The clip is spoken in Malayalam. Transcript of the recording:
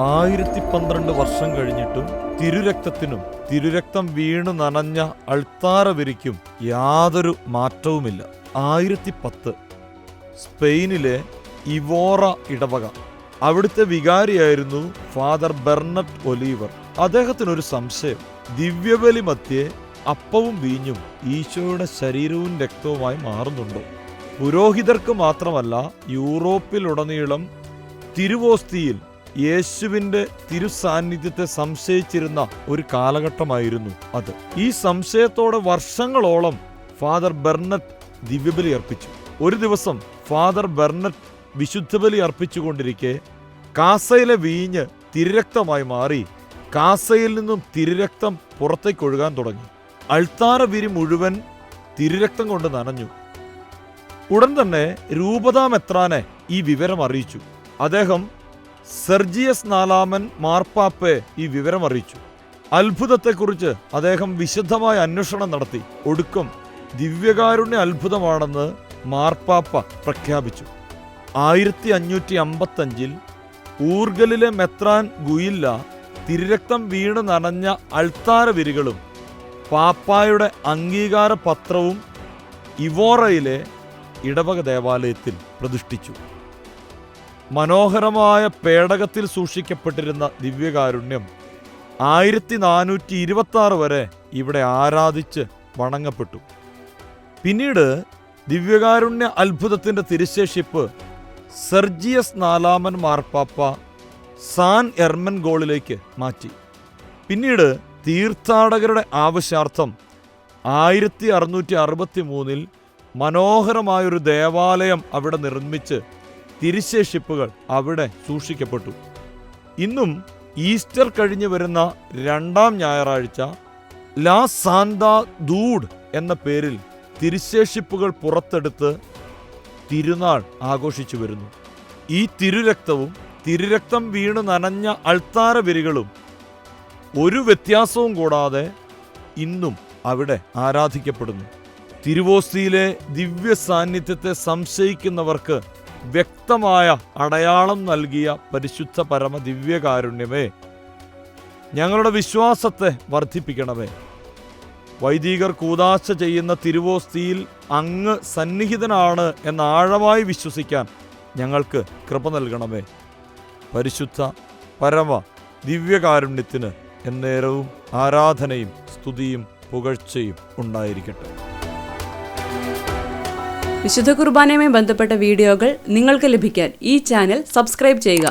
1012 വർഷം കഴിഞ്ഞിട്ടും തിരുരക്തത്തിനും തിരുരക്തം വീണു നനഞ്ഞ അൾത്താരവിരിക്കും യാതൊരു മാറ്റവുമില്ല. 1010 സ്പെയിനിലെ ഇവോറ ഇടവക, അവിടുത്തെ വികാരിയായിരുന്നു ഫാദർ ബെർണറ്റ് ഒലീവർ. അദ്ദേഹത്തിനൊരു സംശയം. ദിവ്യബലി മധ്യേ അപ്പവും വീഞ്ഞും ഈശോയുടെ ശരീരവും രക്തവുമായി മാറുന്നുണ്ടോ? പുരോഹിതർക്ക് മാത്രമല്ല, യൂറോപ്പിലുടനീളം തിരുവോസ്തിയിൽ യേശുവിൻ്റെ തിരുസാന്നിധ്യത്തെ സംശയിച്ചിരുന്ന ഒരു കാലഘട്ടമായിരുന്നു അത്. ഈ സംശയത്തോടെ വർഷങ്ങളോളം ഫാദർ ബെർണറ്റ് ദിവ്യബലി അർപ്പിച്ചു. ഒരു ദിവസം ഫാദർ ബെർണറ്റ് വിശുദ്ധബലി അർപ്പിച്ചുകൊണ്ടിരിക്കെ കാസയിലെ വീഞ്ഞ് തിരുരക്തമായി മാറി കാസയിൽ നിന്നും തിരുരക്തം പുറത്തേക്കൊഴുകാൻ തുടങ്ങി. അൾത്താരവിരി മുഴുവൻ തിരുരക്തം കൊണ്ട് നനഞ്ഞു. ഉടൻ തന്നെ രൂപതാ മെത്രാനെ ഈ വിവരം അറിയിച്ചു. അദ്ദേഹം സെർജിയസ് നാലാമൻ മാർപ്പാപ്പയെ ഈ വിവരം അറിയിച്ചു. അത്ഭുതത്തെക്കുറിച്ച് അദ്ദേഹം വിശദമായ അന്വേഷണം നടത്തി. ഒടുക്കം ദിവ്യകാരുണ്യ അത്ഭുതമാണെന്ന് മാർപ്പാപ്പ പ്രഖ്യാപിച്ചു. 1555 ഊർഗലിലെ മെത്രാൻ ഗുയില്ല തിരുരക്തം വീണ് നനഞ്ഞ അൾത്താരവിരികളും പാപ്പായുടെ അംഗീകാര പത്രവും ഇവോറയിലെ ഇടവക ദേവാലയത്തിൽ പ്രതിഷ്ഠിച്ചു. മനോഹരമായ പേടകത്തിൽ സൂക്ഷിക്കപ്പെട്ടിരുന്ന ദിവ്യകാരുണ്യം 1426 വരെ ഇവിടെ ആരാധിച്ച് വണങ്ങപ്പെട്ടു. പിന്നീട് ദിവ്യകാരുണ്യ അത്ഭുതത്തിൻ്റെ തിരുശേഷിപ്പ് സെർജിയസ് നാലാമൻ മാർപ്പാപ്പ സാൻ എർമൻഗോളിലേക്ക് മാറ്റി. പിന്നീട് തീർത്ഥാടകരുടെ ആവശ്യാർത്ഥം 1663 മനോഹരമായൊരു ദേവാലയം അവിടെ നിർമ്മിച്ച് തിരുശേഷിപ്പുകൾ അവിടെ സൂക്ഷിക്കപ്പെട്ടു. ഇന്നും ഈസ്റ്റർ കഴിഞ്ഞു വരുന്ന 2ാം ഞായറാഴ്ച ലാ സാന്ത ദൂഡ് എന്ന പേരിൽ തിരുശേഷിപ്പുകൾ പുറത്തെടുത്ത് തിരുനാൾ ആഘോഷിച്ചു വരുന്നു. ഈ തിരുരക്തവും തിരുരക്തം വീണ് നനഞ്ഞ അൾത്താരവിരികളും ഒരു വ്യത്യാസവും കൂടാതെ ഇന്നും അവിടെ ആരാധിക്കപ്പെടുന്നു. തിരുവോസ്തിയിലെ ദിവ്യ സാന്നിധ്യത്തെ സംശയിക്കുന്നവർക്ക് വ്യക്തമായ അടയാളം നൽകിയ പരിശുദ്ധ പരമ ദിവ്യകാരുണ്യമേ, ഞങ്ങളുടെ വിശ്വാസത്തെ വർദ്ധിപ്പിക്കണമേ. വൈദികർ കൂദാശ ചെയ്യുന്ന തിരുവോസ്തിയിൽ അങ്ങ് സന്നിഹിതനാണ് എന്ന് ആഴമായി വിശ്വസിക്കാൻ ഞങ്ങൾക്ക് കൃപ നൽകണമേ. പരിശുദ്ധ പരമ ദിവ്യകാരുണ്യത്തിന് എന്നേരവും ആരാധനയും സ്തുതിയും പുകഴ്ചയും ഉണ്ടായിരിക്കട്ടെ. വിശുദ്ധ കുർബാനയുമായി ബന്ധപ്പെട്ട വീഡിയോകൾ നിങ്ങൾക്ക് ലഭിക്കാൻ ഈ ചാനൽ സബ്സ്ക്രൈബ് ചെയ്യുക.